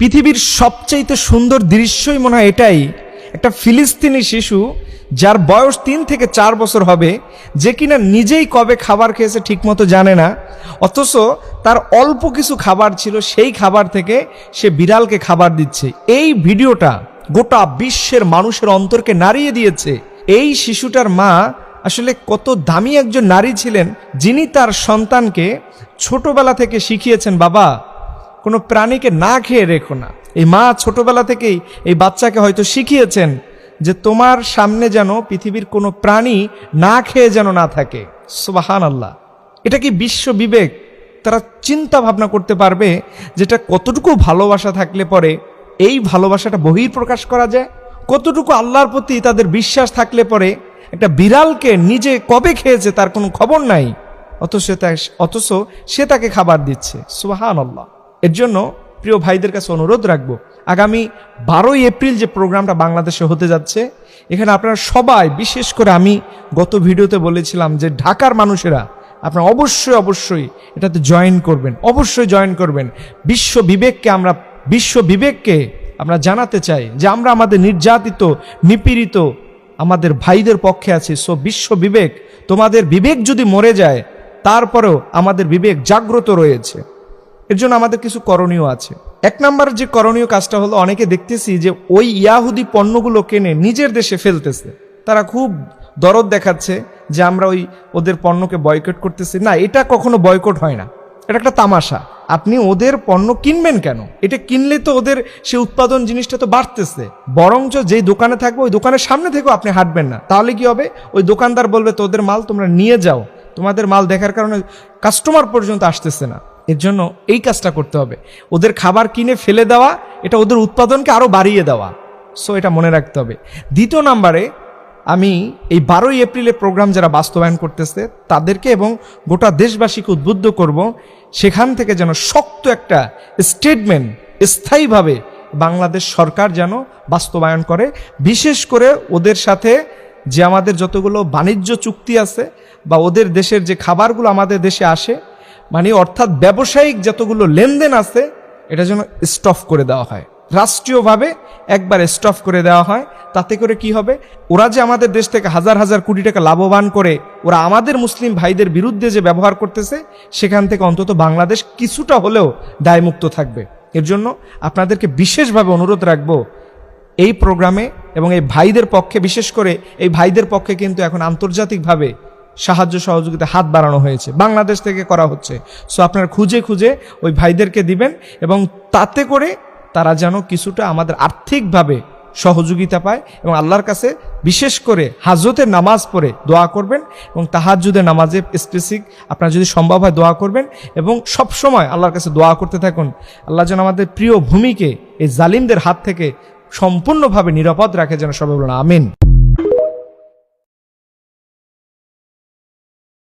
পৃথিবীর সবচাইতে সুন্দর দৃশ্যই মনে হয় এটাই, একটা ফিলিস্তিনি শিশু যার বয়স 3 থেকে 4 বছর হবে, যে কিনা নিজেই কবে খাবার খেয়েছে ঠিকমতো জানে না, অথচ তার অল্প কিছু খাবার ছিল, সেই খাবার থেকে সে বিড়ালকে খাবার দিচ্ছে। এই ভিডিওটা গোটা বিশ্বের মানুষের অন্তরকে নাড়িয়ে দিয়েছে। এই শিশুটার মা আসলে কত দামি একজন নারী ছিলেন, যিনি তার সন্তানকে ছোটবেলা থেকে শিখিয়েছেন, বাবা কোনো প্রাণীকে না খেয়ে রেখো না। এই মা ছোটবেলা থেকেই এই বাচ্চাকে হয়তো শিখিয়েছেন যে তোমার সামনে যেন পৃথিবীর কোনো প্রাণী না খেয়ে যেন না থাকে। সুবহানাল্লাহ। এটা কি বিশ্ব বিবেক? তারা চিন্তা ভাবনা করতে পারবে যেটা কতটুকু ভালোবাসা থাকলে পরে এই ভালোবাসাটা বহিঃপ্রকাশ করা যায়, কতটুকু আল্লাহর প্রতি তাদের বিশ্বাস থাকলে পরে একটা বিড়ালকে নিজে কবে খেয়েছে তার কোনো খবর নাই, অথচ সে তাকে খাবার দিচ্ছে। সুবহানাল্লাহ। এর জন্য প্রিয় ভাইদের কাছে অনুরোধ রাখবো, আগামী 12ই এপ্রিল যে প্রোগ্রামটা বাংলাদেশে হতে যাচ্ছে, এখানে আপনারা সবাই, বিশেষ করে আমি গত ভিডিওতে বলেছিলাম যে ঢাকার মানুষেরা আপনারা অবশ্যই এটাতে জয়েন করবেন, অবশ্যই জয়েন করবেন। বিশ্ব বিবেককে আমরা জানাতে চাই যে আমরা আমাদের নির্যাতিত, নিপীড়িত আমাদের ভাইদের পক্ষে আছি। সো বিশ্ব বিবেক, তোমাদের বিবেক যদি মরে যায় তারপরেও আমাদের বিবেক জাগ্রত রয়েছে। এর জন্য আমাদের কিছু করণীয় আছে। 1 নম্বর যে করণীয় কাজটা হলো, অনেকে দেখতেছি যে ওই ইয়াহুদি পণ্যগুলো কিনে নিজের দেশে ফেলতেছে। তারা খুব দরদ দেখাচ্ছে যে আমরা ওদের পণ্যকে বয়কট করতেছি। না, এটা কখনো বয়কট হয় না, এটা একটা তামাশা। আপনি ওদের পণ্য কিনবেন কেন? এটা কিনলে তো ওদের সে উৎপাদন জিনিসটা তো বাড়তেছে। বরঞ্চ যেই দোকানে থাকবে ওই দোকানের সামনে থেকেও আপনি হাঁটবেন না। তাহলে কি হবে? ওই দোকানদার বলবে তোদের মাল তোমরা নিয়ে যাও, তোমাদের মাল দেখার কারণে কাস্টমার পর্যন্ত আসতেছে না। এর জন্য এই কাজটা করতে হবে, ওদের খাবার কিনে ফেলে দেওয়া, এটা ওদের উৎপাদনকে আরো বাড়িয়ে দেওয়া। সো এটা মনে রাখতে হবে। 2 নম্বরে আমি এই 12ই এপ্রিলের প্রোগ্রাম যারা বাস্তবায়ন করতেছে তাদেরকে এবং গোটা দেশবাসীকে উদ্বুদ্ধ করব, সেখান থেকে যেন শক্ত একটা স্টেটমেন্ট স্থায়ীভাবে বাংলাদেশ সরকার যেন বাস্তবায়ন করে। বিশেষ করে ওদের সাথে যে আমাদের যতগুলো বাণিজ্য চুক্তি আছে বা ওদের দেশের যে খাবারগুলো আমাদের দেশে আসে, মানে অর্থাৎ ব্যবসায়িক যতগুলো লেনদেন আছে, এটা যেন স্টপ করে দেওয়া হয়, রাষ্ট্রীয়ভাবে একবার স্টপ করে দেওয়া হয়। তাতে করে কি হবে? ওরা যে আমাদের দেশ থেকে হাজার হাজার কোটি টাকা লাভবান করে ওরা আমাদের মুসলিম ভাইদের বিরুদ্ধে যে ব্যবহার করতেছে, সেখান থেকে অন্তত বাংলাদেশ কিছুটা হলেও দায়মুক্ত থাকবে। এর জন্য আপনাদেরকে বিশেষভাবে অনুরোধ রাখবো, এই প্রোগ্রামে এবং এই ভাইদের পক্ষে, বিশেষ করে এই ভাইদের পক্ষে কিন্তু এখন আন্তর্জাতিকভাবে সাহায্য সহযোগিতা হাত বাড়ানো হয়েছে, বাংলাদেশ থেকে করা হচ্ছে। সো আপনারা খুঁজে খুঁজে ওই ভাইদেরকে দিবেন এবং তাতে করে তারা যেন কিছুটা আমাদের আর্থিকভাবে সহযোগিতা পায়। এবং আল্লাহর কাছে বিশেষ করে হাজতের নামাজ পড়ে দোয়া করবেন এবং তাহাজ্জুদের নামাজে স্পেসিফিক আপনারা যদি সম্ভব হয় দোয়া করবেন এবং সব সময় আল্লাহর কাছে দোয়া করতে থাকুন, আল্লাহ যেন আমাদের প্রিয় ভূমিকে এই জালিমদের হাত থেকে সম্পূর্ণভাবে নিরাপদ রাখে, যেন সবাই বলুন আমিন।